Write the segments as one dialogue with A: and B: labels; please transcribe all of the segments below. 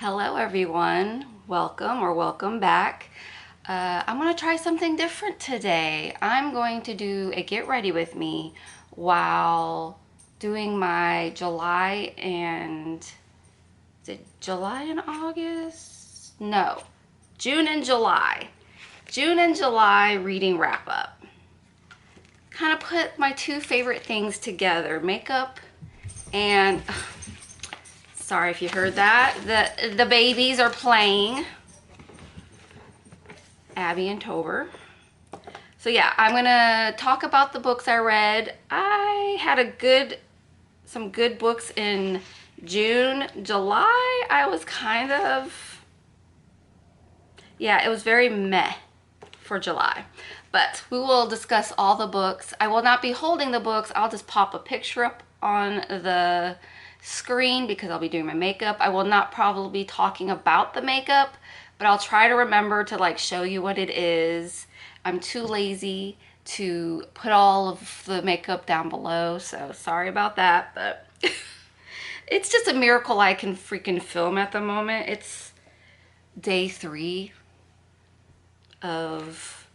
A: Hello everyone, welcome back. I'm going to try something different today. I'm going to do a get ready with me while doing my July and, is it July and August? No, June and July. June and July reading wrap up. Kind of put my two favorite things together, makeup and sorry if you heard that. The babies are playing. Abby and Tober. So yeah, I'm gonna talk about the books I read. I had some good books in June. July, I was kind of, yeah, it was very meh for July. But we will discuss all the books. I will not be holding the books. I'll just pop a picture up on the screen because I'll be doing my makeup. I will not probably be talking about the makeup, but I'll try to remember to like show you what it is. I'm too lazy to put all of the makeup down below, so sorry about that, but it's just a miracle I can freaking film at the moment. It's day 3 of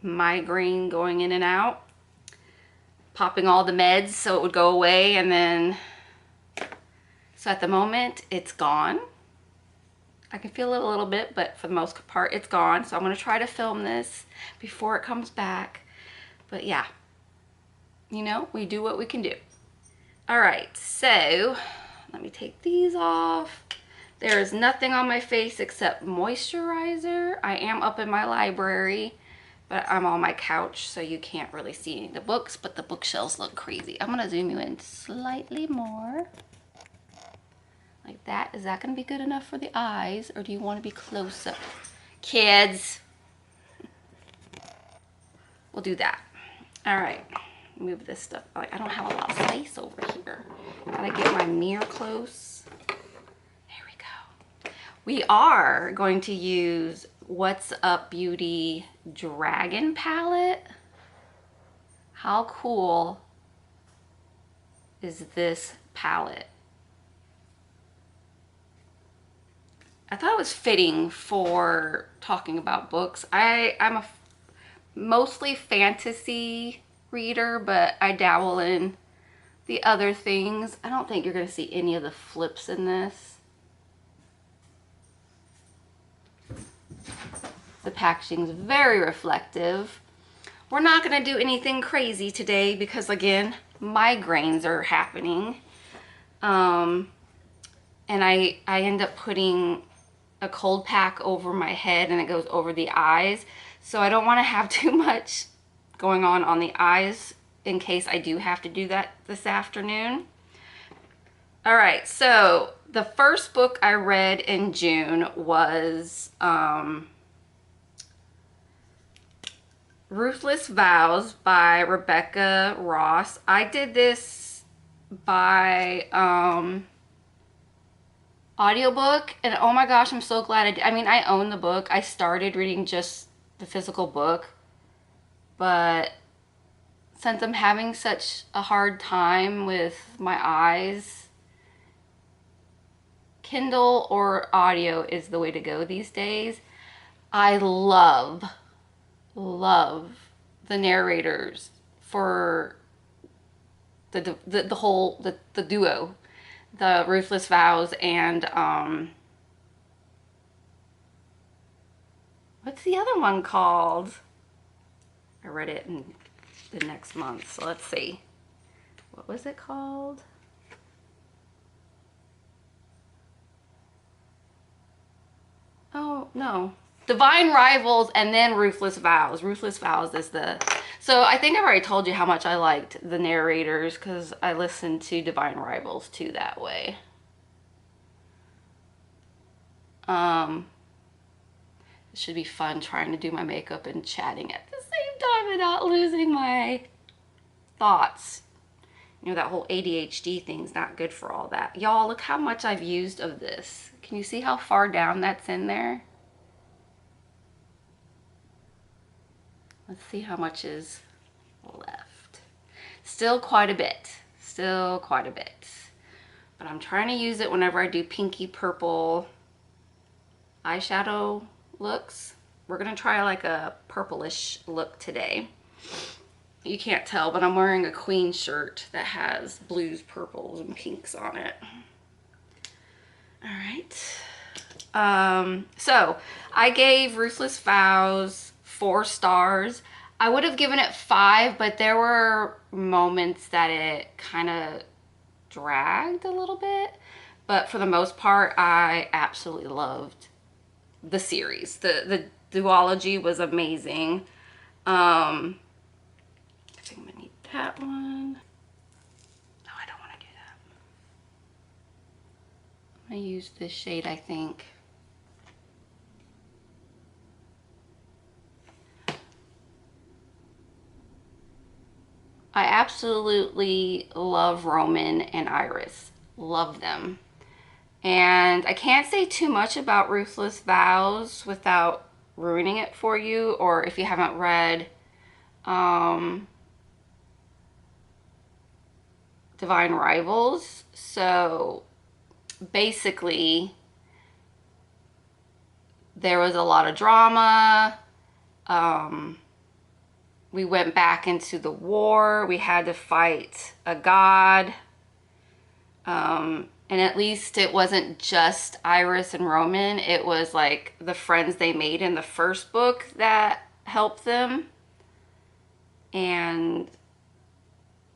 A: migraine going in and out, popping all the meds so it would go away, and then so at the moment it's gone. I can feel it a little bit, but for the most part it's gone. So I'm going to try to film this before it comes back. But yeah, you know, we do what we can do. All right, so let me take these off. There is nothing on my face except moisturizer. I am up in my library, but I'm on my couch, so you can't really see any of the books, but the bookshelves look crazy. I'm gonna zoom you in slightly more. Like that. Is that gonna be good enough for the eyes, or do you want to be close up? Kids. We'll do that. All right. Move this stuff. Like, I don't have a lot of space over here. Gotta get my mirror close. There we go. We are going to use What's Up Beauty Dragon palette. How cool is this palette? I thought it was fitting for talking about books. I'm a mostly fantasy reader, but I dabble in the other things. I don't think you're going to see any of the flips in this. The packaging's very reflective. We're not going to do anything crazy today because, again, migraines are happening. And I end up putting a cold pack over my head and it goes over the eyes. So I don't want to have too much going on the eyes in case I do have to do that this afternoon. All right, so the first book I read in June was Ruthless Vows by Rebecca Ross. I did this by audiobook, and oh my gosh, I'm so glad I did. I mean, I own the book. I started reading just the physical book, but since I'm having such a hard time with my eyes, Kindle or audio is the way to go these days. I love the narrators for the whole the duo, the Ruthless Vows and what's the other one called? I read it in the next month, so let's see. What was it called? Oh, no. Divine Rivals and then Ruthless Vows. Ruthless Vows is the... So I think I've already told you how much I liked the narrators because I listened to Divine Rivals too that way. It should be fun trying to do my makeup and chatting at the same time and not losing my thoughts. You know, that whole ADHD thing's not good for all that. Y'all, look how much I've used of this. Can you see how far down that's in there? Let's see how much is left. Still quite a bit. Still quite a bit. but I'm trying to use it whenever I do pinky purple eyeshadow looks. We're gonna try like a purplish look today. You can't tell, but I'm wearing a Queen shirt that has blues, purples, and pinks on it. All right. So I gave Ruthless Vows 4 stars. I would have given it 5, but there were moments that it kind of dragged a little bit. But for the most part, I absolutely loved the series. The duology was amazing. I think I'm gonna need that one. No, I don't want to do that. I'm gonna use this shade, I think. I absolutely love Roman and Iris. Love them. And I can't say too much about Ruthless Vows without ruining it for you, or if you haven't read Divine Rivals. So basically, there was a lot of drama. We went back into the war. We had to fight a god. And at least it wasn't just Iris and Roman. It was like the friends they made in the first book that helped them. And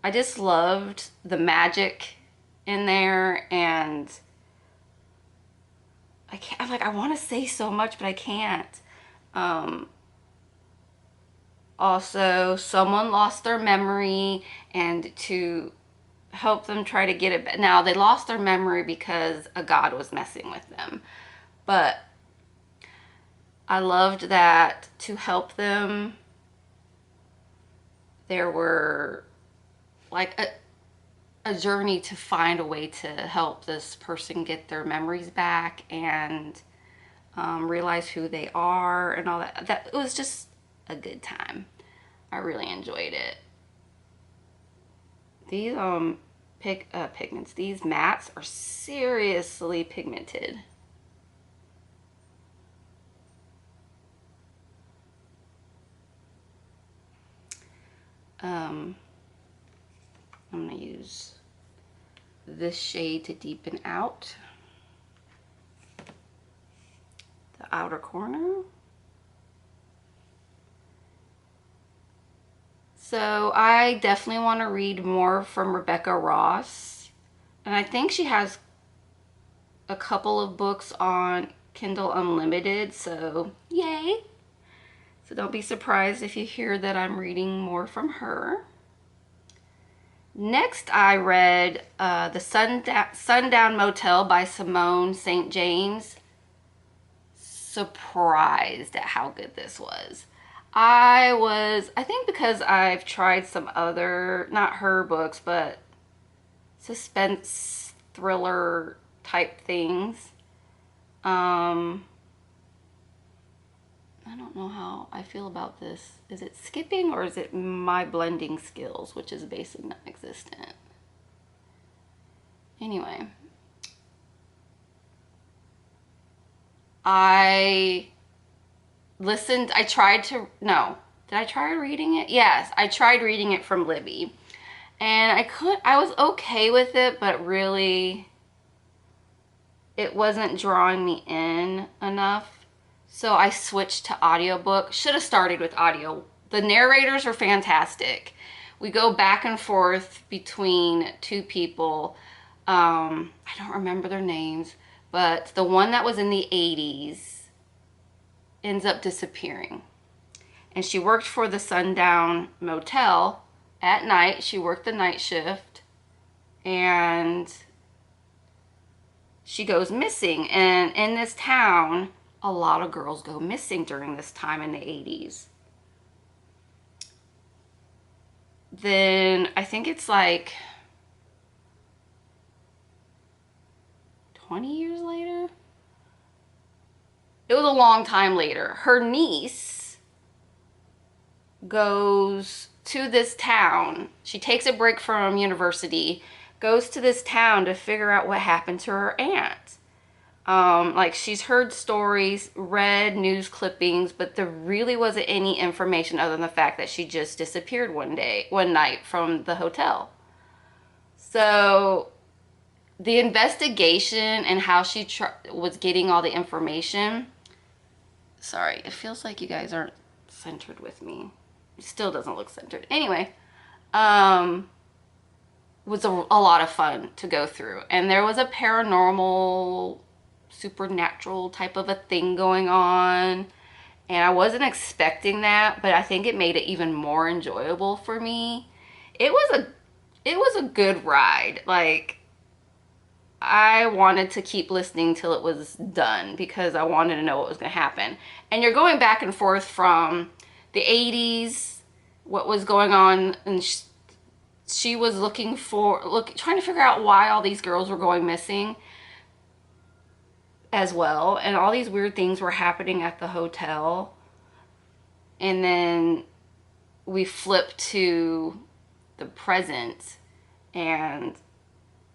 A: I just loved the magic in there. And I can't, I'm like, I want to say so much, but I can't. Also, someone lost their memory, and to help them try to get it back. Now, they lost their memory because a god was messing with them. But I loved that to help them, there were like a journey to find a way to help this person get their memories back and realize who they are and all that. That it was just a good time. I really enjoyed it. These pigments, these mattes are seriously pigmented. I'm gonna use this shade to deepen out the outer corner. So I definitely want to read more from Rebecca Ross. And I think she has a couple of books on Kindle Unlimited, so yay. So don't be surprised if you hear that I'm reading more from her. Next, I read The Sundown Motel by Simone St. James. Surprised at how good this was. I think because I've tried some other, not her books, but suspense thriller type things. I don't know how I feel about this. Is it skipping or is it my blending skills, which is basically non-existent? Anyway. Did I try reading it? Yes, I tried reading it from Libby. And I was okay with it, but really, it wasn't drawing me in enough. So I switched to audiobook. Should have started with audio. The narrators are fantastic. We go back and forth between two people. I don't remember their names, but the one that was in the 80s ends up disappearing. And she worked for the Sundown Motel at night. She worked the night shift. And she goes missing. And in this town, a lot of girls go missing during this time in the 80s. Then I think it's like 20 years later. It was a long time later. Her niece goes to this town. She takes a break from university, goes to this town to figure out what happened to her aunt. Like, she's heard stories, read news clippings, but there really wasn't any information other than the fact that she just disappeared one night from the hotel. So the investigation and how she was getting all the information. Sorry, it feels like you guys aren't centered with me. It still doesn't look centered. Anyway, was a lot of fun to go through. And there was a paranormal, supernatural type of a thing going on. And I wasn't expecting that, but I think it made it even more enjoyable for me. It was a good ride. Like, I wanted to keep listening till it was done because I wanted to know what was going to happen. And you're going back and forth from the 80s, what was going on, and she was trying to figure out why all these girls were going missing as well, and all these weird things were happening at the hotel. And then we flip to the present, and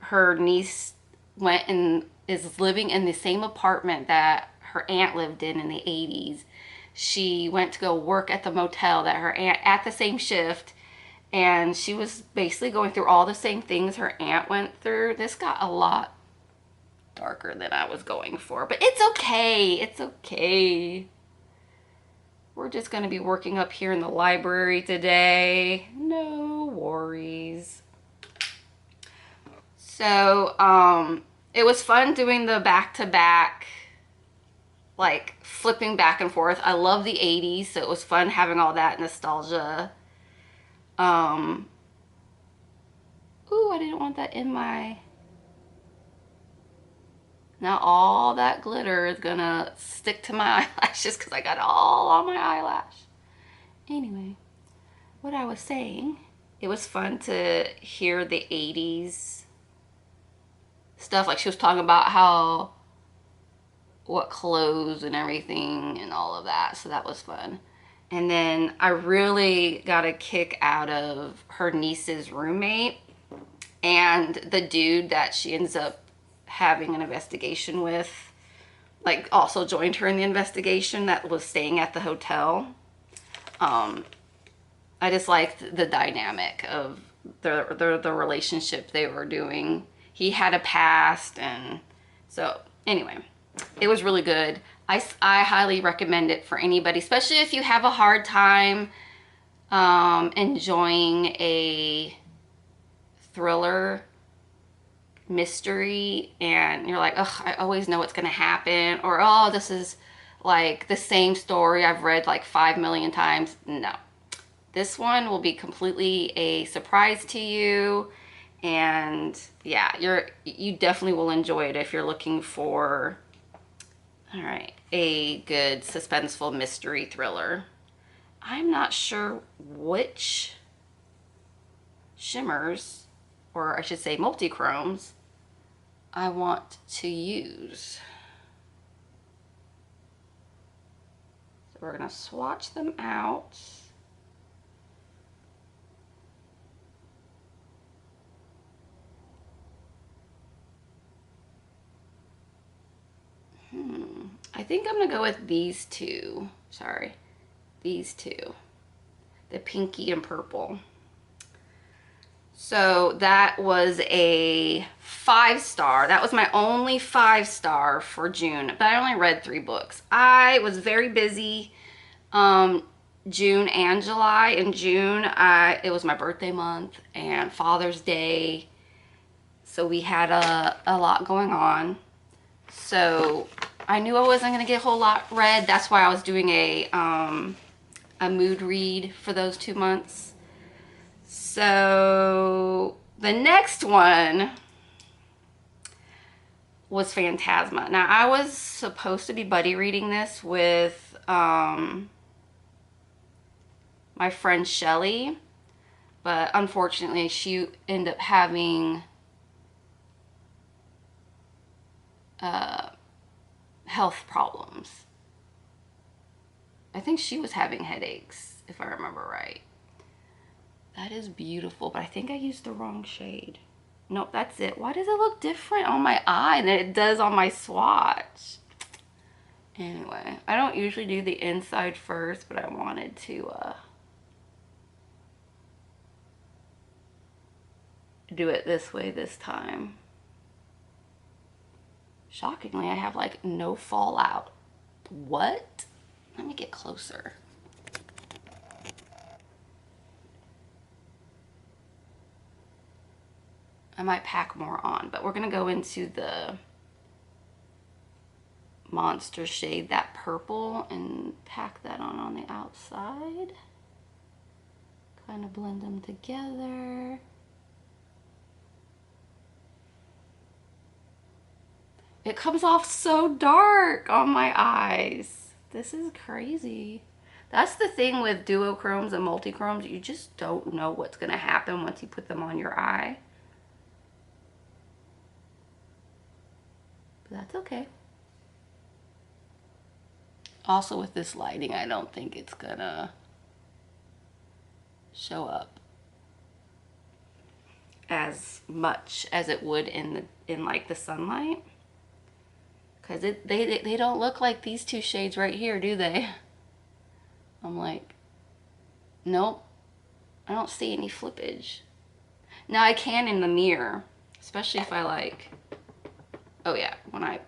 A: her niece went and is living in the same apartment that her aunt lived in the 80s. She went to go work at the motel that her aunt, at the same shift, and she was basically going through all the same things her aunt went through. This got a lot darker than I was going for, but it's okay. It's okay. We're just going to be working up here in the library today. No worries. So, it was fun doing the back-to-back, like, flipping back and forth. I love the 80s, so it was fun having all that nostalgia. Ooh, I didn't want that in my... Now all that glitter is gonna stick to my eyelashes because I got it all on my eyelash. Anyway, what I was saying, it was fun to hear the 80s stuff. Like, she was talking about what clothes and everything and all of that, so that was fun. And then I really got a kick out of her niece's roommate and the dude that she ends up having an investigation with, like, also joined her in the investigation, that was staying at the hotel. I just liked the dynamic of the relationship they were doing. He had a past, and so anyway, it was really good. I highly recommend it for anybody, especially if you have a hard time enjoying a thriller mystery and you're like, ugh, I always know what's gonna happen, or oh, this is like the same story I've read like 5 million times. No, this one will be completely a surprise to you, and yeah, you definitely will enjoy it if you're looking for, all right, a good suspenseful mystery thriller. I'm not sure which shimmers, or I should say multi-chromes, I want to use. So we're going to swatch them out. I think I'm going to go with these two. Sorry. These two. The pinky and purple. So that was a 5-star. That was my only 5-star for June, but I only read 3 books. I was very busy June and July. In June, it was my birthday month and Father's Day, so we had a lot going on. So I knew I wasn't going to get a whole lot read. That's why I was doing a mood read for those 2 months. So the next one was Phantasma. Now, I was supposed to be buddy reading this with my friend Shelly, but unfortunately she ended up having health problems. I think she was having headaches, if I remember right. That is beautiful, but I think I used the wrong shade. Nope, that's it. Why does it look different on my eye than it does on my swatch? Anyway, I don't usually do the inside first, but I wanted to do it this way this time. Shockingly, I have like no fallout. What? Let me get closer. I might pack more on, but we're gonna go into the Monster shade, that purple, and pack that on the outside. Kind of blend them together. It comes off so dark on my eyes. This is crazy. That's the thing with duochromes and multichromes. You just don't know what's gonna happen once you put them on your eye. But that's okay. Also with this lighting, I don't think it's gonna show up as much as it would in like the sunlight, because they don't look like these two shades right here, do they? I'm like, nope, I don't see any flippage. Now I can in the mirror, especially if I like, oh yeah, when I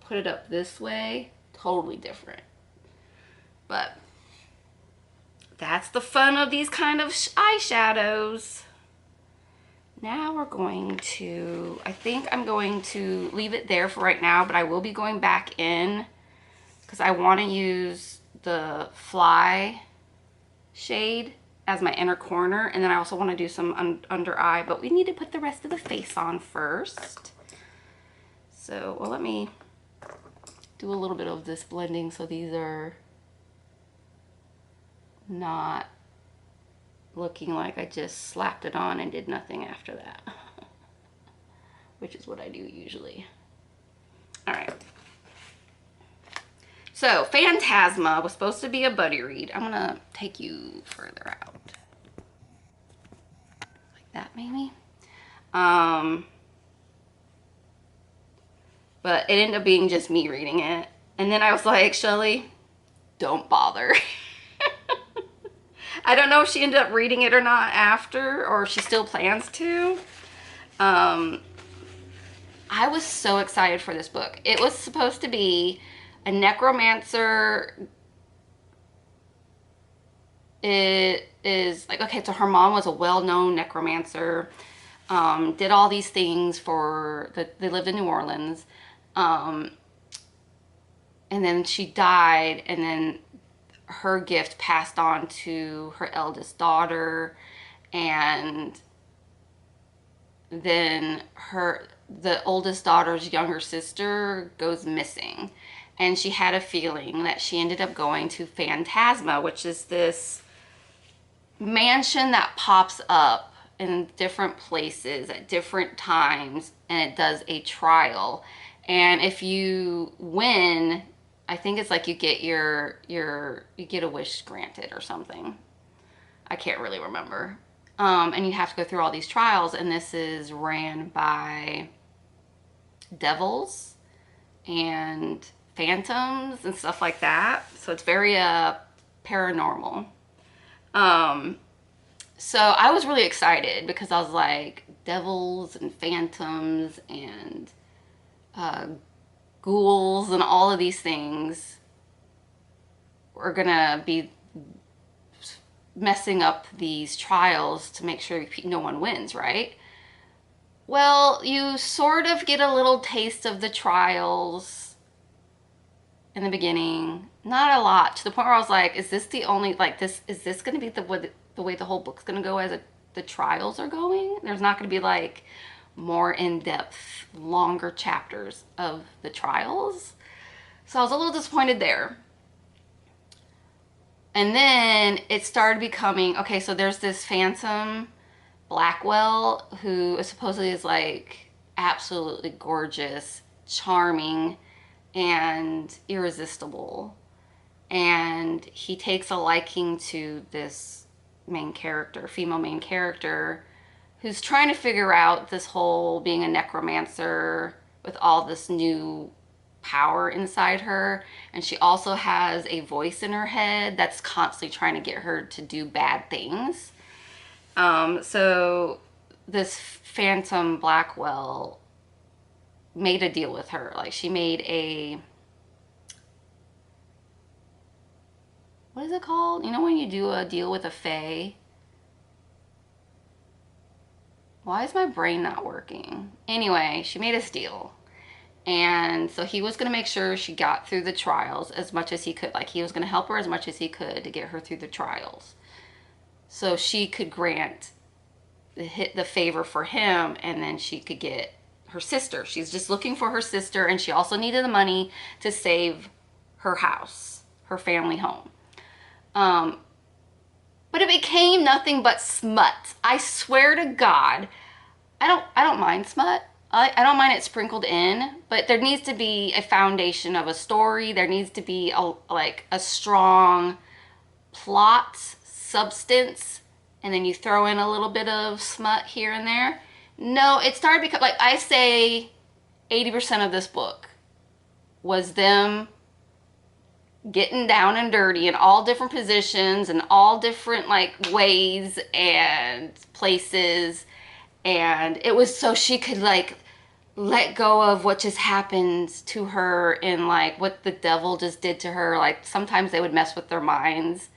A: put it up this way, totally different. But that's the fun of these kind of eyeshadows. Now we're going to, I think I'm going to leave it there for right now, but I will be going back in because I want to use the Fly shade as my inner corner, and then I also want to do some under eye, but we need to put the rest of the face on first. So, well, let me do a little bit of this blending so these are not looking like I just slapped it on and did nothing after that, which is what I do usually. All right. So Phantasma was supposed to be a buddy read. I'm gonna take you further out, like that maybe. But it ended up being just me reading it, and then I was like, Shelly, don't bother. I don't know if she ended up reading it or not after, or if she still plans to. I was so excited for this book. It was supposed to be a necromancer. It is like, okay, so her mom was a well-known necromancer, did all these things for, they lived in New Orleans, and then she died, and then her gift passed on to her eldest daughter, and then the oldest daughter's younger sister goes missing, and she had a feeling that she ended up going to Phantasma, which is this mansion that pops up in different places at different times, and it does a trial, and if you win, I think it's like you get you get a wish granted or something. I can't really remember. And you have to go through all these trials, and this is ran by devils and phantoms and stuff like that. So it's very paranormal. So I was really excited because I was like, devils and phantoms and ghouls and all of these things are gonna be messing up these trials to make sure no one wins, right? Well, you sort of get a little taste of the trials in the beginning. Not a lot, to the point where I was like, is this the only, like, this, is this gonna be the way the whole book's gonna go as the trials are going? There's not gonna be like more in-depth, longer chapters of the trials. So I was a little disappointed there. And then it started becoming, okay, so there's this Phantom Blackwell who supposedly is like absolutely gorgeous, charming, and irresistible. And he takes a liking to this main character, female main character, who's trying to figure out this whole being a necromancer with all this new power inside her. And she also has a voice in her head that's constantly trying to get her to do bad things. So this Phantom Blackwell made a deal with her. Like, she made a, what is it called? You know when you do a deal with a fae? Why is my brain not working? Anyway, she made this deal. And so he was going to make sure she got through the trials as much as he could. Like, he was going to help her as much as he could to get her through the trials, so she could grant the favor for him, and then she could get her sister. She's just looking for her sister, and she also needed the money to save her house, her family home. But it became nothing but smut. I swear to God, I don't mind smut. I don't mind it sprinkled in, but there needs to be a foundation of a story. There needs to be a strong plot, substance, and then you throw in a little bit of smut here and there. No, it started because, like, I say 80% of this book was them getting down and dirty in all different positions and all different, like, ways and places. And it was so she could, like, let go of what just happened to her and, like, what the devil just did to her. Like, sometimes they would mess with their minds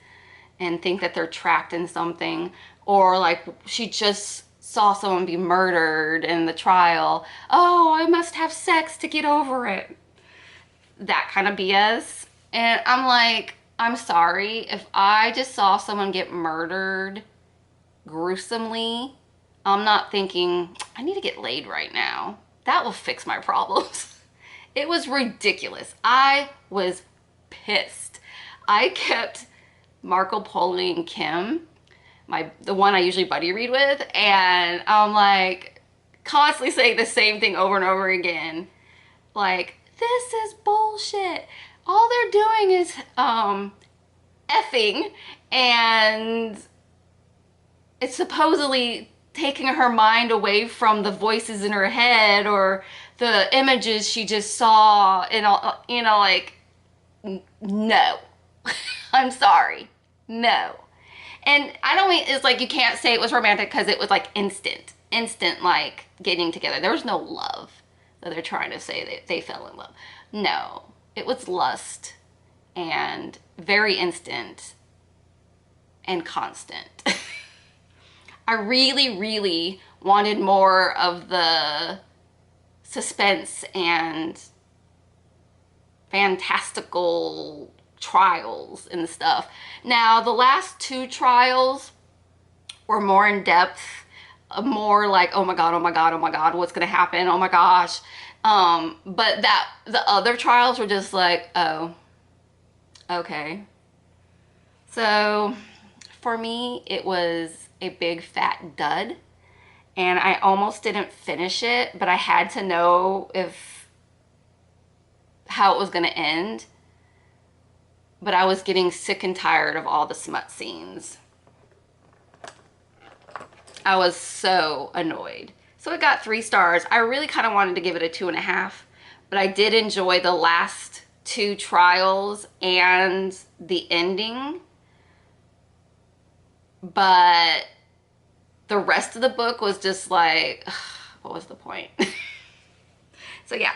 A: and think that they're trapped in something. Or, like, she just saw someone be murdered in the trial. Oh, I must have sex to get over it. That kind of BS. And I'm like, I'm sorry. If I just saw someone get murdered gruesomely, I'm not thinking, I need to get laid right now. That will fix my problems. It was ridiculous. I was pissed. I kept Marco Poloing Kim, the one I usually buddy read with, and I'm like constantly saying the same thing over and over again. Like, this is bullshit. All they're doing is effing, and it's supposedly taking her mind away from the voices in her head or the images she just saw, and all, you know, like, no. I'm sorry. No. And I don't mean, it's like you can't say it was romantic because it was like instant, like getting together. There was no love that they're trying to say that they fell in love. No, it was lust and very instant and constant. I really, really wanted more of the suspense and fantastical trials and stuff. Now, the last two trials were more in depth, more like, oh my God, oh my God, oh my God, what's gonna happen? Oh my gosh. But the other trials were just like, oh, okay. So for me, it was a big fat dud, and I almost didn't finish it, but I had to know how it was gonna end. But I was getting sick and tired of all the smut scenes. I was so annoyed. So it got 3 stars. I really kind of wanted to give it a 2.5, but I did enjoy the last 2 trials and the ending. But the rest of the book was just like, ugh, what was the point? So yeah,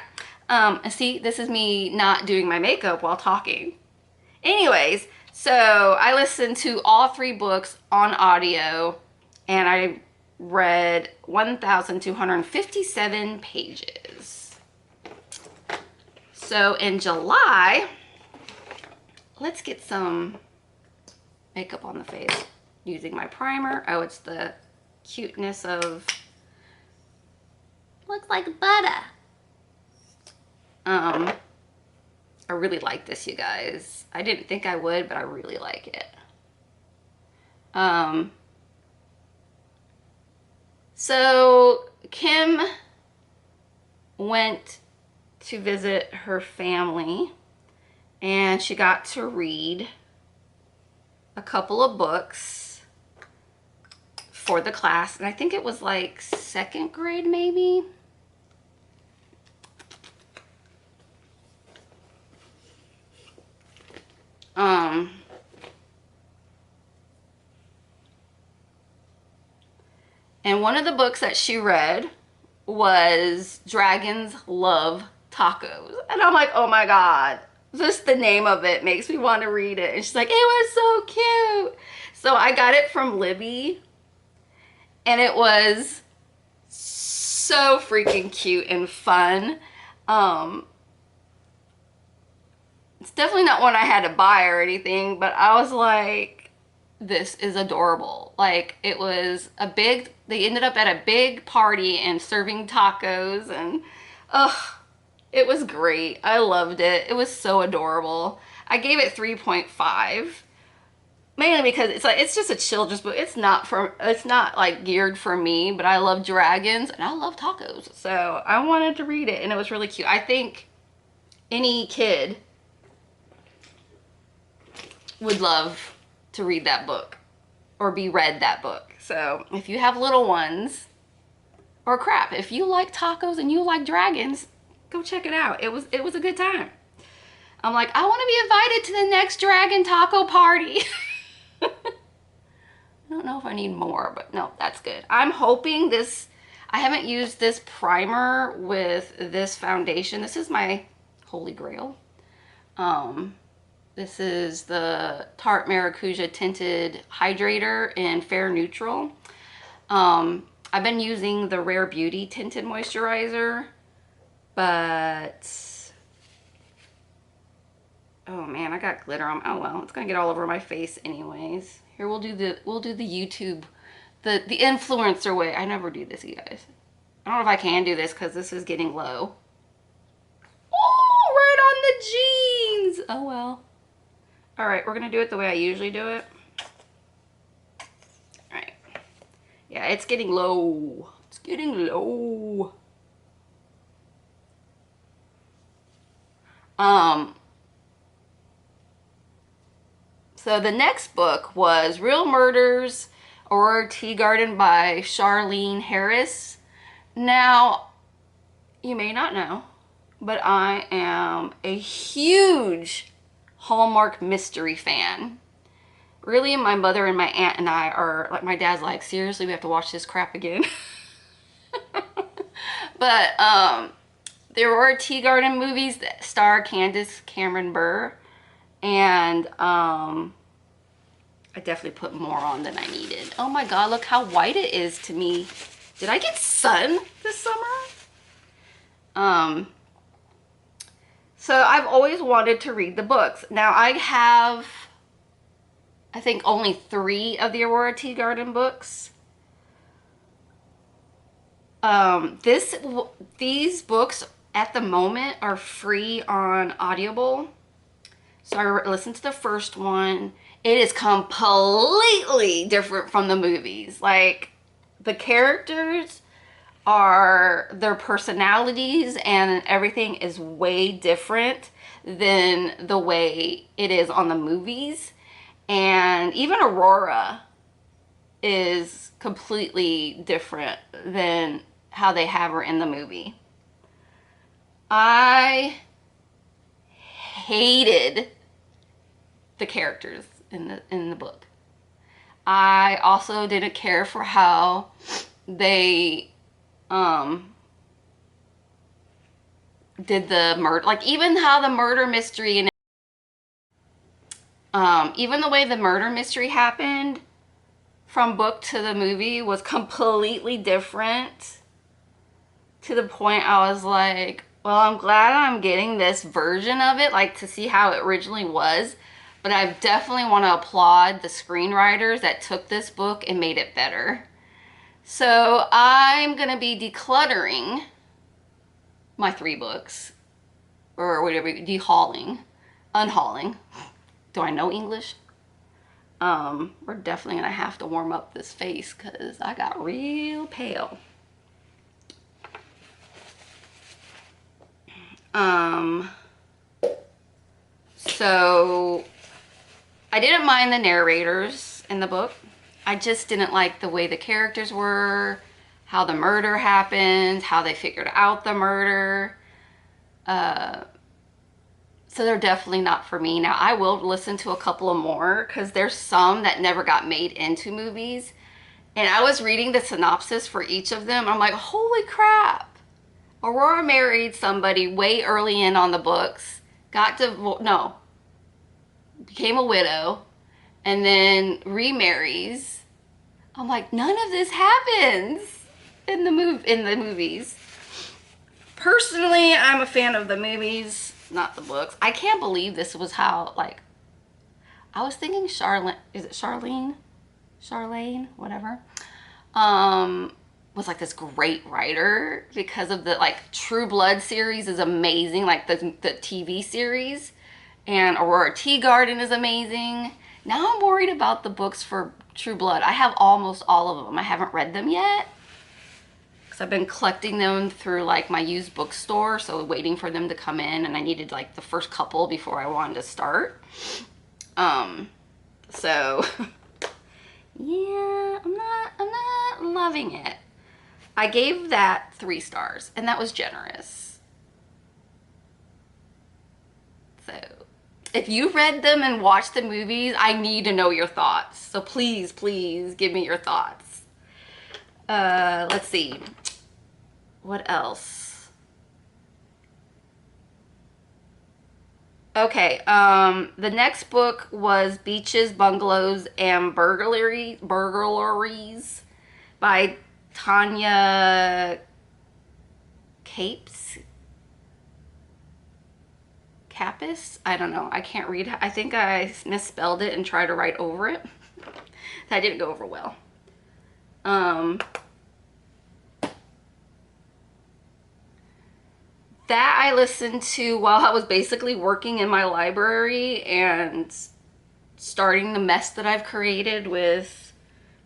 A: see, this is me not doing my makeup while talking. Anyways, so I listened to all 3 books on audio, and I read 1,257 pages. So in July, let's get some makeup on the face using my primer. Oh, it's the cuteness of, looks like butter. I really like this, you guys. I didn't think I would, but I really like it. So Kim went to visit her family, and she got to read a couple of books for the class, and I think it was like 2nd grade maybe. And one of the books that she read was Dragons Love Tacos. And I'm like, oh my God, just the name of it makes me want to read it. And she's like, it was so cute. So I got it from Libby, and it was so freaking cute and fun. It's definitely not one I had to buy or anything, but I was like, this is adorable. Like, it was a big, they ended up at a big party and serving tacos, and it was great. I loved it. It was so adorable. I gave it 3.5, mainly because it's just a children's book. It's not like geared for me, but I love dragons and I love tacos. So I wanted to read it, and it was really cute. I think any kid would love to read that book or be read that book. So if you have little ones, or crap, if you like tacos and you like dragons, go check it out. It was a good time. I'm like, I want to be invited to the next dragon taco party. I don't know if I need more, but no, that's good. I'm hoping this, I haven't used this primer with this foundation. This is my holy grail. This is the Tarte Maracuja Tinted Hydrator in Fair Neutral. I've been using the Rare Beauty Tinted Moisturizer, but oh man, I got glitter on. Oh well, it's gonna get all over my face anyways. Here, we'll do the YouTube, the influencer way. I never do this, you guys. I don't know if I can do this because this is getting low. Oh, right on the jeans. Oh well. All right, we're gonna do it the way I usually do it. All right. Yeah, it's getting low. It's getting low. So the next book was Real Murders, Aurora Tea Garden by Charlene Harris. Now, you may not know, but I am a huge Hallmark mystery fan. Really, my mother and my aunt and I are, like, my dad's like, seriously, we have to watch this crap again. But the Aurora Tea Garden movies that star Candace Cameron Bure, and I definitely put more on than I needed. Oh my God, look how white it is to me. Did I get sun this summer? So I've always wanted to read the books. Now I have, I think, only 3 of the Aurora Tea Garden books. These books at the moment are free on Audible. So I listened to the first one. It is completely different from the movies. Like, the characters are, their personalities and everything is way different than the way it is on the movies. And even Aurora is completely different than how they have her in the movie. I hated the characters in the book. I also didn't care for how they did the murder, like even how the murder mystery and even the way the murder mystery happened from book to the movie was completely different, to the point I was like, well, I'm glad I'm getting this version of it, like, to see how it originally was. But I definitely want to applaud the screenwriters that took this book and made it better. So I'm going to be decluttering my 3 books, or whatever, unhauling. Do I know English? We're definitely going to have to warm up this face because I got real pale. So I didn't mind the narrators in the book. I just didn't like the way the characters were, how the murder happened, how they figured out the murder. So they're definitely not for me. Now, I will listen to a couple of more because there's some that never got made into movies. And I was reading the synopsis for each of them. I'm like, holy crap. Aurora married somebody way early in on the books, became a widow, and then remarries. I'm like, none of this happens in the movies. Personally, I'm a fan of the movies, not the books. I can't believe this was how, like, I was thinking Charlene, whatever, was like this great writer because of the, like, True Blood series is amazing, like the TV series, and Aurora Teagarden is amazing. Now I'm worried about the books for True Blood. I have almost all of them. I haven't read them yet because I've been collecting them through, like, my used bookstore, so waiting for them to come in, and I needed, like, the first couple before I wanted to start. So yeah, I'm not loving it. I gave that 3 stars, and that was generous. So if you read them and watched the movies, I need to know your thoughts. So please, please give me your thoughts. Let's see. What else? Okay, the next book was Beaches, Bungalows, and Burglaries by Tanya Capis. I don't know. I can't read. I think I misspelled it and tried to write over it. That didn't go over well. That I listened to while I was basically working in my library and starting the mess that I've created with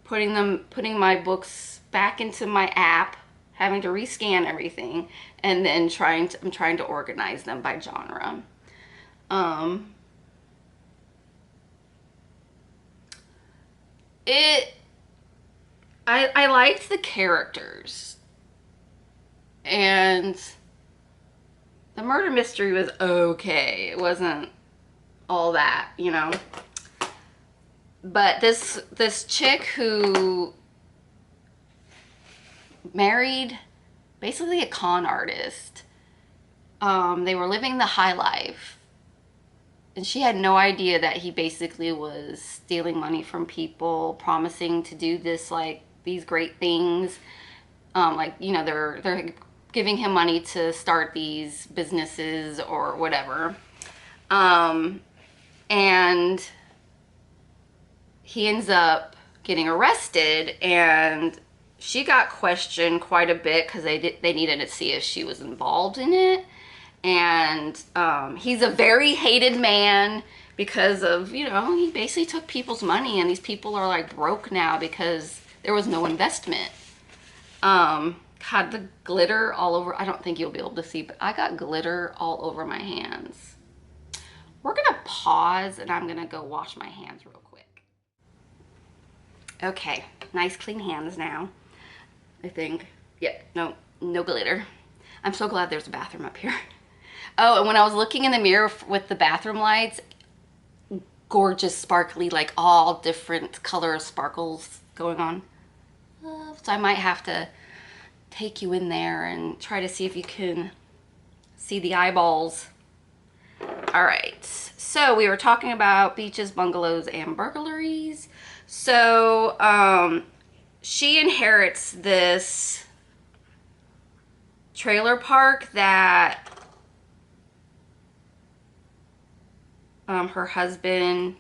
A: putting my books back into my app, having to rescan everything, and then I'm trying to organize them by genre. I liked the characters, and the murder mystery was okay. It wasn't all that, you know. But this chick who married basically a con artist, they were living the high life, and she had no idea that he basically was stealing money from people, promising to do this, like, these great things. Like, you know, they're giving him money to start these businesses or whatever. And he ends up getting arrested, and she got questioned quite a bit because they needed to see if she was involved in it. And he's a very hated man because of, you know, he basically took people's money, and these people are, like, broke now because there was no investment. God, the glitter all over. I don't think you'll be able to see, but I got glitter all over my hands. We're gonna pause, and I'm gonna go wash my hands real quick. Okay, nice clean hands now, I think. Yeah, no glitter. I'm so glad there's a bathroom up here. Oh, and when I was looking in the mirror with the bathroom lights, gorgeous, sparkly, like all different color sparkles going on. So I might have to take you in there and try to see if you can see the eyeballs. All right, so we were talking about Beaches, Bungalows, and Burglaries. So she inherits this trailer park that her husband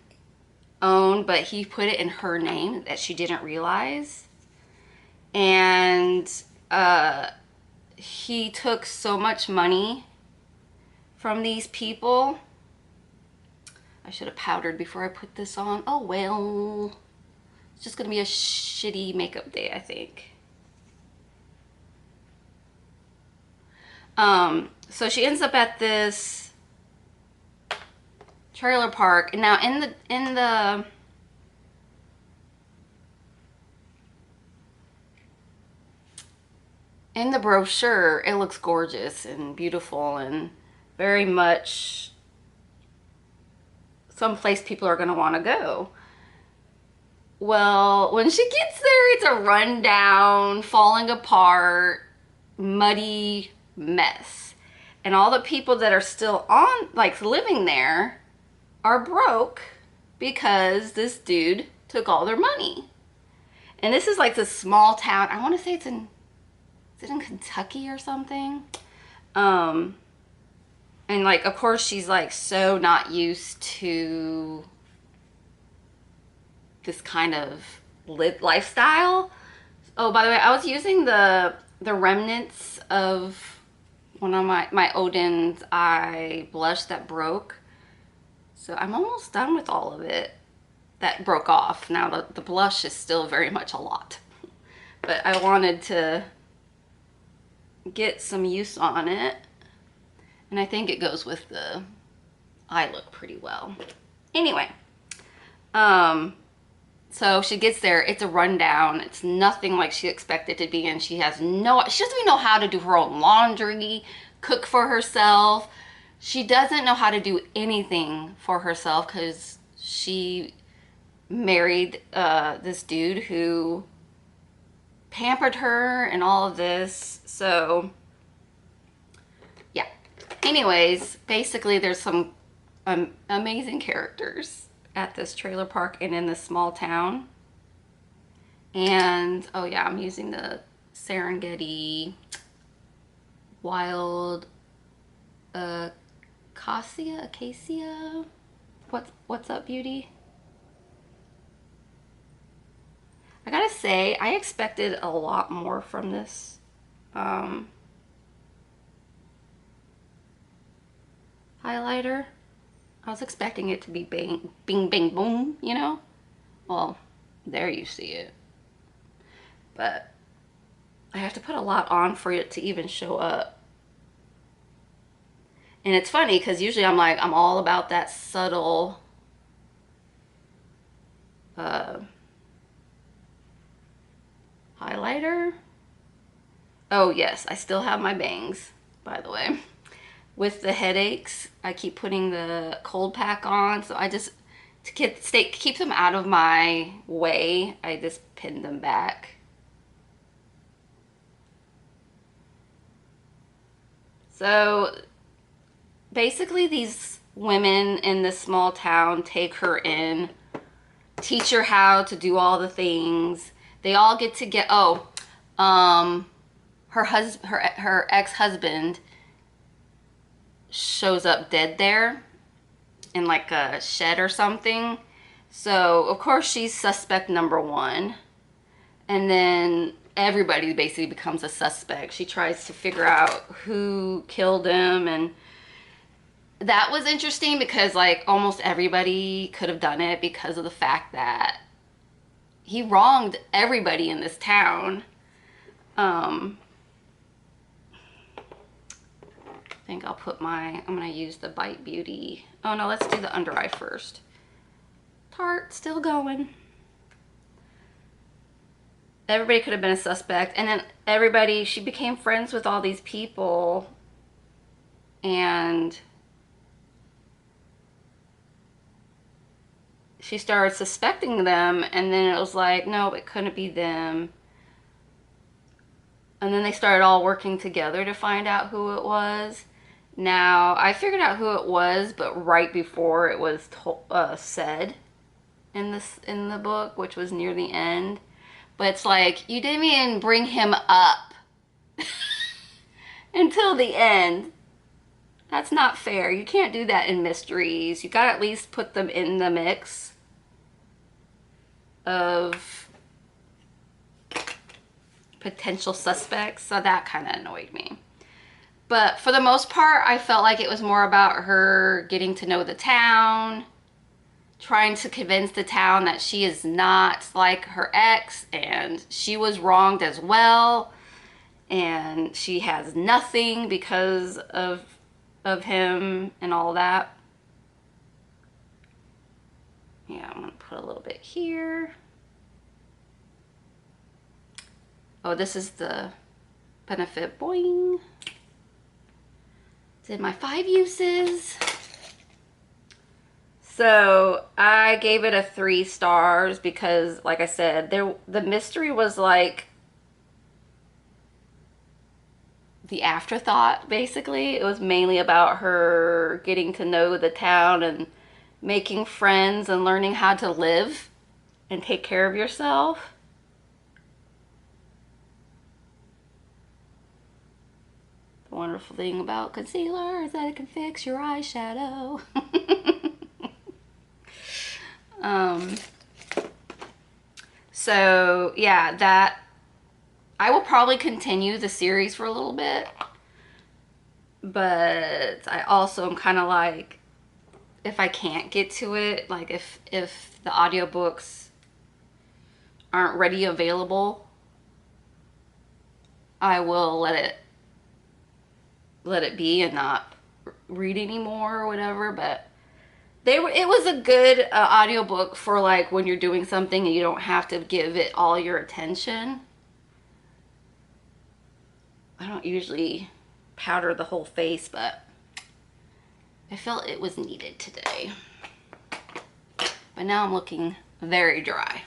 A: owned, but he put it in her name that she didn't realize. And he took so much money from these people. I should have powdered before I put this on. Oh well, it's just gonna be a shitty makeup day, I think. So she ends up at this trailer park, and now in the in the brochure, it looks gorgeous and beautiful and very much someplace people are going to want to go. Well, when she gets there, it's a rundown, falling apart, muddy mess. And all the people that are still on, like, living there are broke because this dude took all their money. And this is like this small town. I want to say is it in Kentucky or something? And like, of course, she's like so not used to this kind of lifestyle. Oh, by the way, I was using the remnants of one of my Odin's eye blush that broke. So I'm almost done with all of it that broke off. Now the blush is still very much a lot. But I wanted to get some use on it. And I think it goes with the eye look pretty well. Anyway, so she gets there, it's a rundown. It's nothing like she expected to be, and she doesn't even know how to do her own laundry, cook for herself. She doesn't know how to do anything for herself because she married this dude who pampered her and all of this. So yeah. Anyways, basically there's some amazing characters at this trailer park and in this small town. And oh yeah, I'm using the Serengeti wild acacia. What's up, beauty? I gotta say, I expected a lot more from this highlighter. I was expecting it to be bing, bing, bing, boom, you know? Well, there you see it. But I have to put a lot on for it to even show up. And it's funny because usually I'm all about that subtle highlighter. Oh yes, I still have my bangs, by the way. With the headaches, I keep putting the cold pack on, so I just keep them out of my way, I just pin them back. So basically these women in this small town take her in, teach her how to do all the things. They all get to her ex-husband shows up dead there in like a shed or something. So of course she's suspect number one, and then everybody basically becomes a suspect. She tries to figure out who killed him, and that was interesting because like almost everybody could have done it because of the fact that he wronged everybody in this town. I think I'll put I'm gonna use the Bite Beauty. Oh no, let's do the under eye first. Tarte, still going. Everybody could have been a suspect, and then she became friends with all these people, and she started suspecting them, and then it was like, no, it couldn't be them. And then they started all working together to find out who it was. Now, I figured out who it was, but right before it was said in the book, which was near the end. But it's like, you didn't even bring him up until the end. That's not fair. You can't do that in mysteries. You gotta at least put them in the mix of potential suspects. So that kind of annoyed me. But for the most part, I felt like it was more about her getting to know the town, trying to convince the town that she is not like her ex, and she was wronged as well, and she has nothing because of him and all that. Yeah, I'm gonna put a little bit here. Oh, this is the gonna fit. Boing. Did my 5 uses. So I gave it a 3 stars because, like I said, the mystery was like the afterthought, basically. It was mainly about her getting to know the town and making friends and learning how to live and take care of yourself. The wonderful thing about concealer is that it can fix your eyeshadow. So yeah, that I will probably continue the series for a little bit, but I also am kind of like, if I can't get to it, like if the audiobooks aren't ready available, I will let it be and not read anymore or whatever. But it was a good audiobook for like when you're doing something and you don't have to give it all your attention. I don't usually powder the whole face, but I felt it was needed today. But now I'm looking very dry.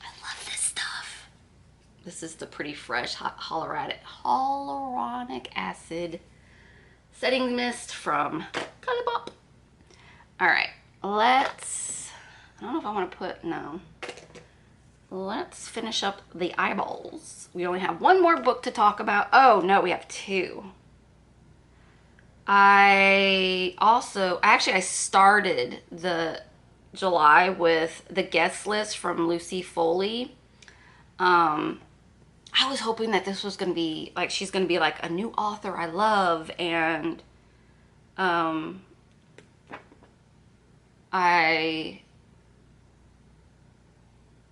A: I love this stuff. This is the Pretty Fresh hyaluronic acid setting mist from ColourPop. All right, I don't know if I want to put, no. Let's finish up the eyeballs. We only have one more book to talk about. Oh, no, we have 2. I started the July with the guest list from Lucy Foley. I was hoping that this was going to be, like, she's going to be, like, a new author I love, and,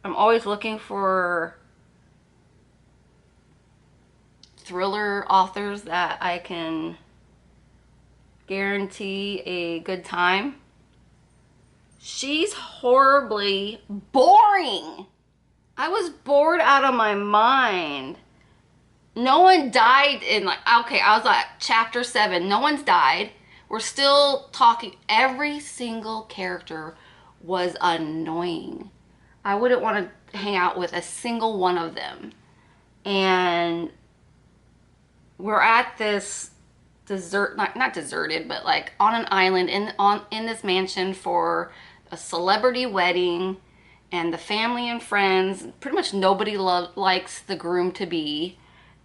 A: I'm always looking for thriller authors that I can guarantee a good time. She's horribly boring. I was bored out of my mind. No one died in, like, okay, I was at chapter 7. No one's died. We're still talking. Every single character was annoying. I wouldn't want to hang out with a single one of them. And we're at this not deserted, but like on an island in this mansion for a celebrity wedding, and the family and friends, pretty much nobody likes the groom to be.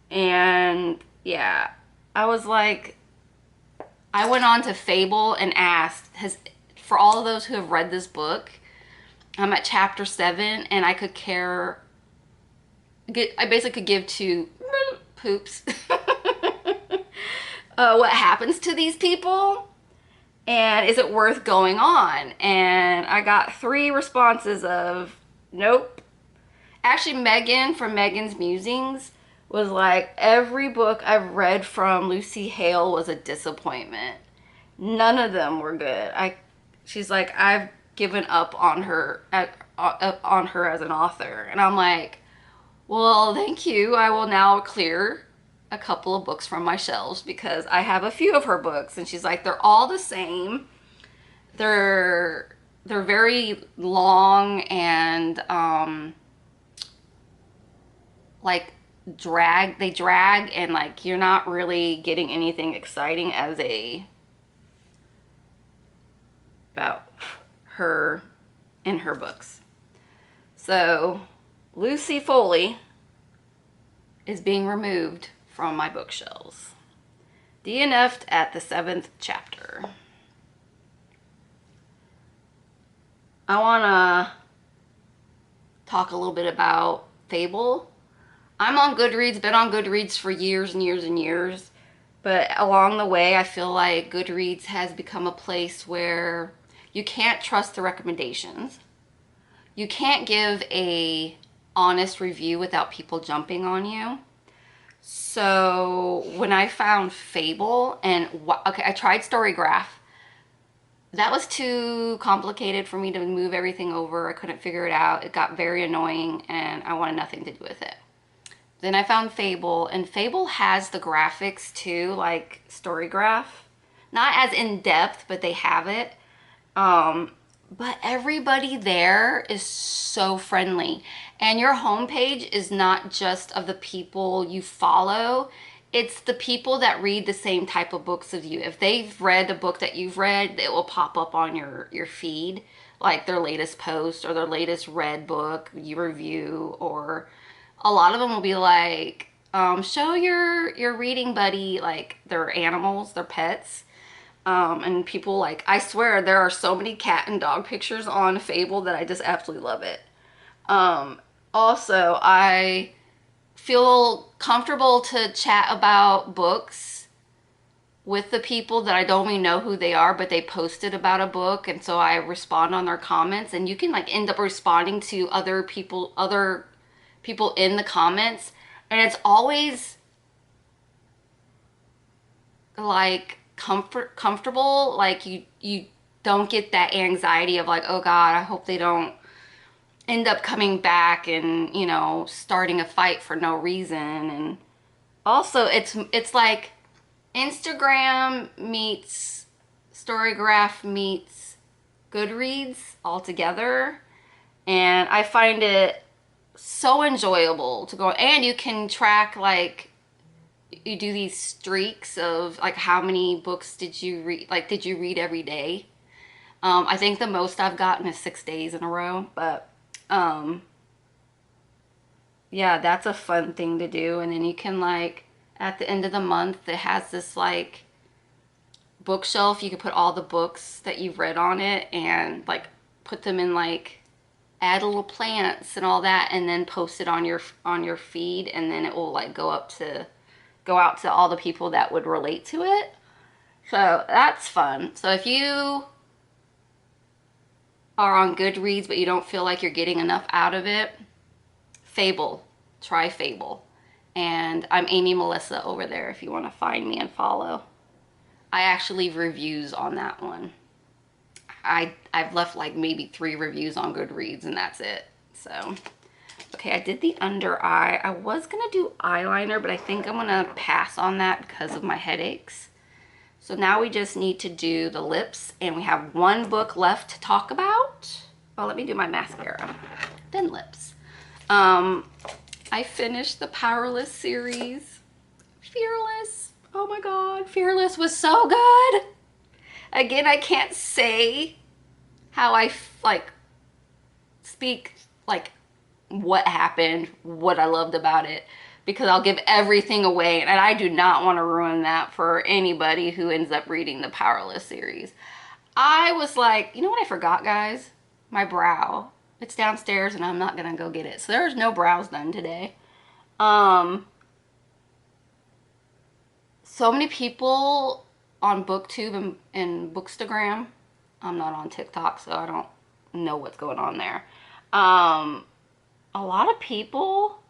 A: And yeah, I was like, I went on to Fable and asked, for all of those who have read this book, I'm at chapter 7 and I basically could give 2 poops what happens to these people, and is it worth going on? And I got 3 responses of nope. Actually, Megan from Megan's Musings was like, every book I've read from Lucy Hale was a disappointment. None of them were good. She's like, I've given up on her as an author. And I'm like, well, thank you. I will now clear a couple of books from my shelves because I have a few of her books. And she's like, they're all the same. They're very long and like they drag, and like you're not really getting anything exciting about her in her books. So Lucy Foley is being removed from my bookshelves. DNF'd at the 7th chapter. I want to talk a little bit about Fable. I'm on Goodreads, been on Goodreads for years and years and years, but along the way I feel like Goodreads has become a place where you can't trust the recommendations. You can't give a honest review without people jumping on you. So when I found Fable, and okay, I tried Storygraph, that was too complicated for me to move everything over. I couldn't figure it out. It got very annoying and I wanted nothing to do with it. Then I found Fable, and Fable has the graphics too, like Storygraph. Not as in depth, but they have it. But everybody there is so friendly. And your homepage is not just of the people you follow, it's the people that read the same type of books as you. If they've read the book that you've read, it will pop up on your feed, like their latest post or their latest read book you review, or a lot of them will be like, show your reading buddy like their animals, their pets. And people, like, I swear there are so many cat and dog pictures on Fable that I just absolutely love it. Also, I feel comfortable to chat about books with the people that I don't even know who they are, but they posted about a book, and so I respond on their comments, and you can like end up responding to other people in the comments, and it's always like comfortable. Like you don't get that anxiety of like, oh God, I hope they don't end up coming back and, you know, starting a fight for no reason. And also it's like Instagram meets Storygraph meets Goodreads all together, and I find it so enjoyable to go. And you can track, like, you do these streaks of like how many books did you read, like did you read every day. I think the most I've gotten is 6 days in a row, but um yeah, that's a fun thing to do. And then you can, like, at the end of the month, it has this like bookshelf. You can put all the books that you've read on it and like put them in, like, add little plants and all that, and then post it on your feed, and then it will like go out to all the people that would relate to it. So that's fun. So if you are on Goodreads but you don't feel like you're getting enough out of it, Fable, try Fable. And I'm Amy Melissa over there if you want to find me and follow. I actually leave reviews on that one. I've left like maybe 3 reviews on Goodreads, and that's it. So, okay, I did the under eye. I was gonna do eyeliner, but I think I'm gonna pass on that because of my headaches. So now we just need to do the lips, and we have one book left to talk about. Oh, let me do my mascara. Then lips. I finished the Powerless series. Fearless. Oh my God, Fearless was so good. Again, I can't say how I like speak like what happened, what I loved about it, because I'll give everything away, and I do not want to ruin that for anybody who ends up reading the Powerless series. I was like, you know what I forgot, guys? My brow. It's downstairs and I'm not gonna go get it. So there's no brows done today. So many people on booktube and bookstagram. I'm not on TikTok, so I don't know what's going on there. A lot of people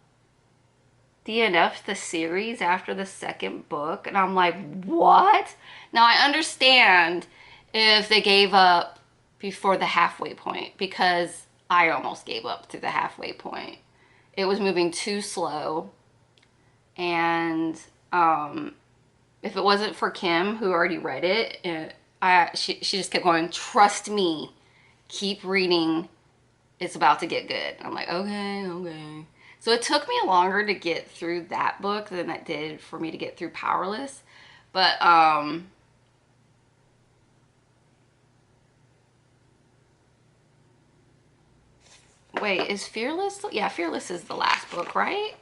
A: DNF'd the series after the second book, and I'm like, what? Now I understand if they gave up before the halfway point, because I almost gave up to the halfway point. It was moving too slow, and if it wasn't for Kim, who already read it, she just kept going, trust me, keep reading, it's about to get good. I'm like, okay. So it took me longer to get through that book than it did for me to get through Powerless. But wait, is Fearless? Yeah, Fearless is the last book, right?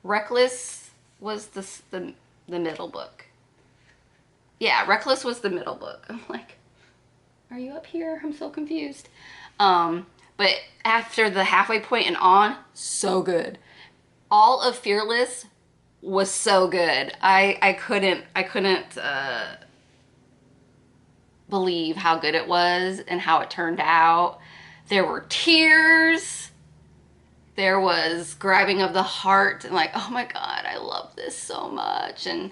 A: Reckless was the middle book. Yeah, Reckless was the middle book. I'm like, are you up here? I'm so confused. But after the halfway point and on, so good. All of Fearless was so good. I couldn't believe how good it was and how it turned out. There were tears. There was grabbing of the heart and like, oh my God, I love this so much. And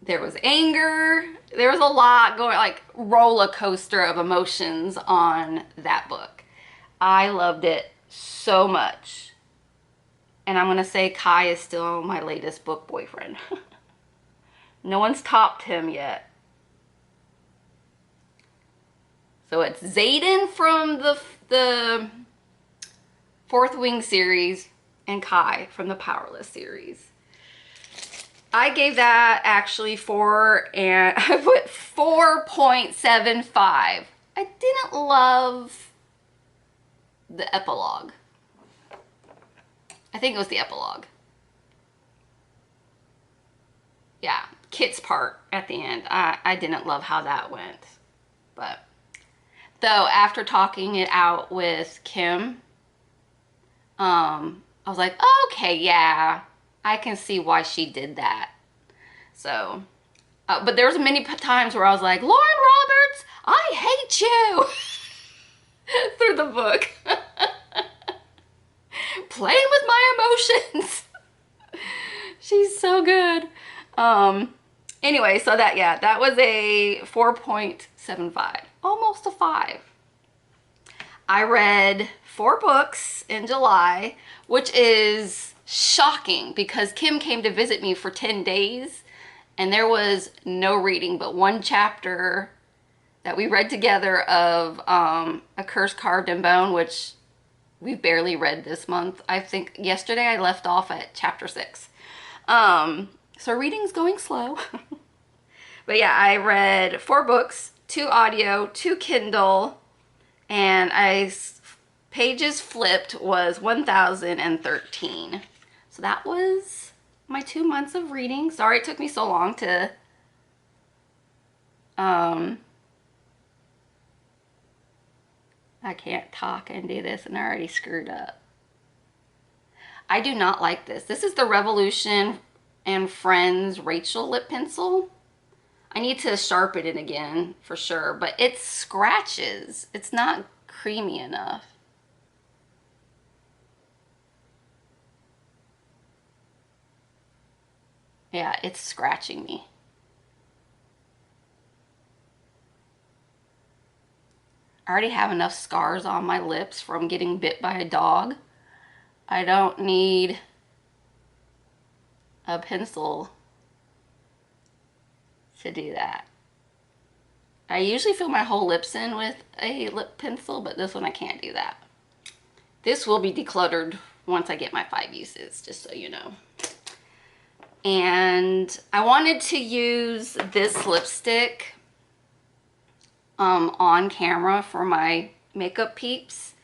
A: There was anger. There was a lot going, like roller coaster of emotions on that book. I loved it so much. And I'm going to say Kai is still my latest book boyfriend. No one's topped him yet. So it's Xaden from the Fourth Wing series and Kai from the Powerless series. I gave that actually 4 and I put 4.75. I didn't love the epilogue. I think it was the epilogue. Yeah, Kit's part at the end. I didn't love how that went. But though after talking it out with Kim, I was like, okay, yeah, I can see why she did that. So, but there was many times where I was like, Lauren Roberts, I hate you through the book. Playing with my emotions. She's so good. Anyway, so that was a 4.75, almost a 5. I read 4 books in July, which is shocking because Kim came to visit me for 10 days and there was no reading but 1 chapter that we read together of A Curse Carved in Bone, which we've barely read this month. I think yesterday I left off at chapter 6. So reading's going slow. But yeah, I read 4 books, 2 audio, 2 Kindle, and pages flipped was 1,013. So that was my 2 months of reading. Sorry it took me so long to I can't talk and do this and I already screwed up. I do not like this. This is the Revolution and Friends Rachel lip pencil. I need to sharpen it again for sure, but it scratches. It's not creamy enough. Yeah, it's scratching me. I already have enough scars on my lips from getting bit by a dog. I don't need a pencil to do that. I usually fill my whole lips in with a lip pencil, but this one I can't do that. This will be decluttered once I get my 5 uses, just so you know. And I wanted to use this lipstick on camera for my makeup peeps.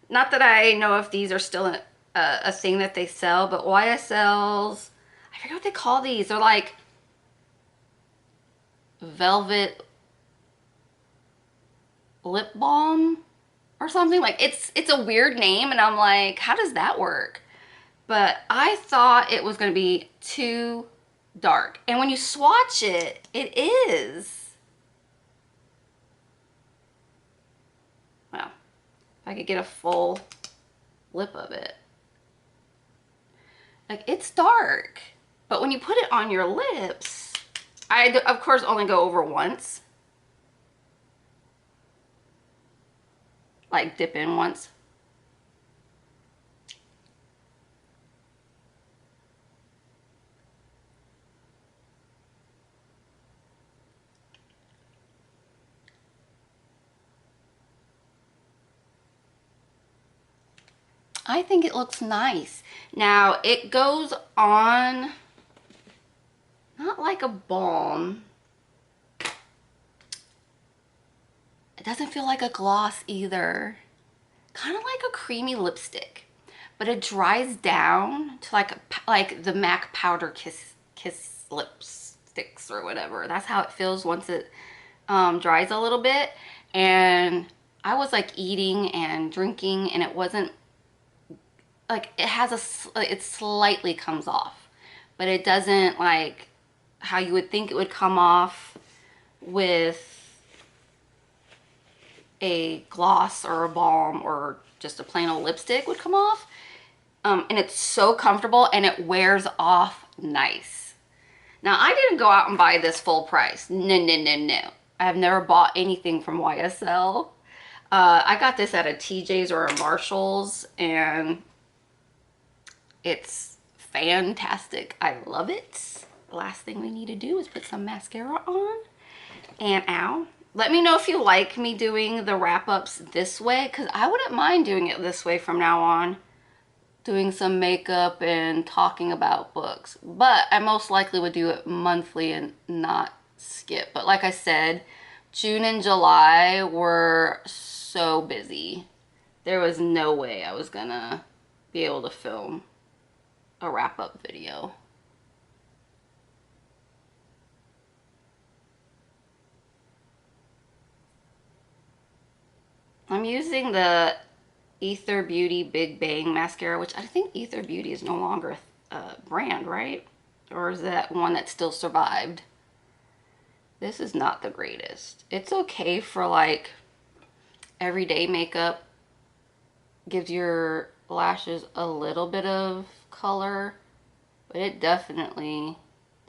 A: Not that I know if these are still a thing that they sell, but YSL's, I forget what they call these. They're like velvet lip balm or something. Like it's a weird name and I'm like, how does that work? But I thought it was going to be too dark. And when you swatch it, it is. Well, if I could get a full lip of it. Like, it's dark. But when you put it on your lips, I, of course, only go over once. Like, dip in once. I think it looks nice. Now, it goes on not like a balm. It doesn't feel like a gloss either. Kind of like a creamy lipstick, but it dries down to like the MAC Powder Kiss lipsticks or whatever. That's how it feels once it dries a little bit. And I was like eating and drinking, and it wasn't like, it slightly comes off, but it doesn't like how you would think it would come off with a gloss or a balm or just a plain old lipstick would come off. And it's so comfortable and it wears off nice. Now, I didn't go out and buy this full price. No, no, no, no. I have never bought anything from YSL. I got this at a TJ's or a Marshall's, and it's fantastic. I love it. The last thing we need to do is put some mascara on. And ow. Let me know if you like me doing the wrap-ups this way, because I wouldn't mind doing it this way from now on. Doing some makeup and talking about books. But I most likely would do it monthly and not skip. But like I said, June and July were so busy. There was no way I was gonna be able to film a wrap-up video. I'm using the Ether Beauty Big Bang mascara, which I think Ether Beauty is no longer a brand, right? Or is that one that still survived? This is not the greatest. It's okay for like everyday makeup. Gives your lashes a little bit of color, but it definitely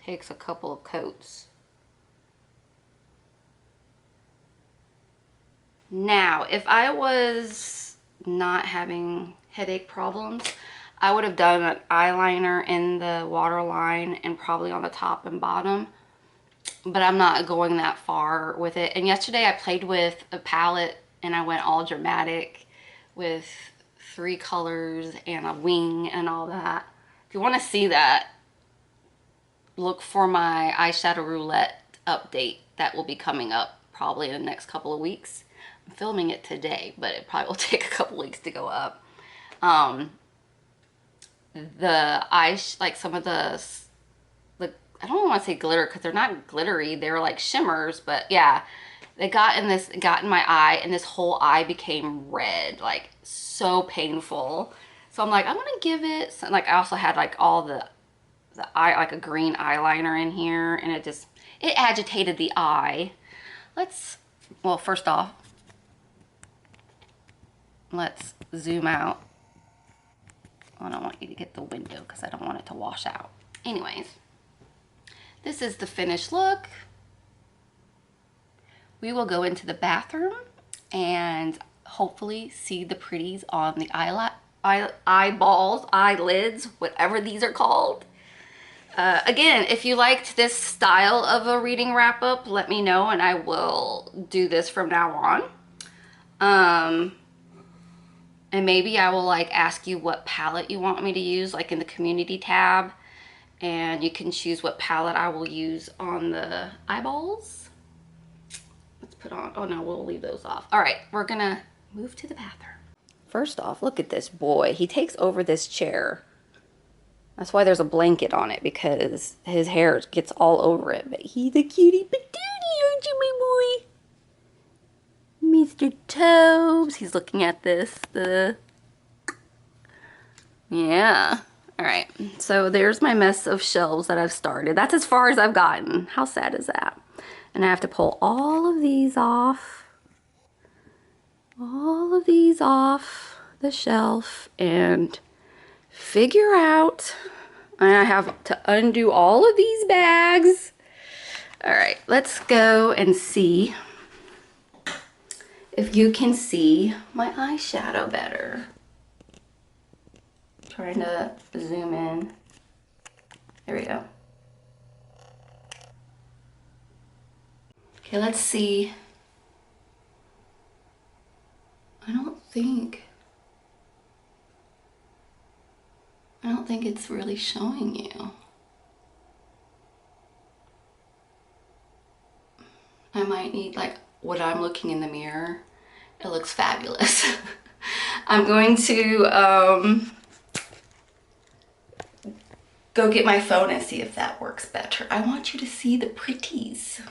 A: takes a couple of coats. Now, if I was not having headache problems, I would have done an eyeliner in the waterline and probably on the top and bottom, but I'm not going that far with it. And yesterday I played with a palette and I went all dramatic with 3 colors and a wing and all that. If you want to see that, look for my eyeshadow roulette update that will be coming up probably in the next couple of weeks. I'm filming it today, but it probably will take a couple weeks to go up. The like some of the I don't want to say glitter because they're not glittery, they're like shimmers, but yeah, they got in my eye, and this whole eye became red, like so painful. So I'm like, I'm gonna give it some, like I also had like all the eye, like a green eyeliner in here, and it agitated the eye. Well, first off, let's zoom out. I don't want you to get the window because I don't want it to wash out. Anyways, this is the finished look. We will go into the bathroom and hopefully see the pretties on the eyeballs, eyelids, whatever these are called. Again, if you liked this style of a reading wrap-up, let me know and I will do this from now on. And maybe I will like ask you what palette you want me to use, like in the community tab, and you can choose what palette I will use on the eyeballs. Let's put on, oh no, we'll leave those off. All right, we're gonna move to the bathroom. First off, look at this boy. He takes over this chair. That's why there's a blanket on it, because his hair gets all over it. But he's a cutie patootie, aren't you, my boy? Mr. Tobes. He's looking at this. Yeah. All right. So there's my mess of shelves that I've started. That's as far as I've gotten. How sad is that? And I have to pull all of these off. All of these off the shelf and figure out. And I have to undo all of these bags. All right. Let's go and see if you can see my eyeshadow better. Trying to zoom in. There we go. Okay, let's see. I don't think it's really showing you. I might need, like, when I'm looking in the mirror, it looks fabulous. I'm going to go get my phone and see if that works better. I want you to see the pretties.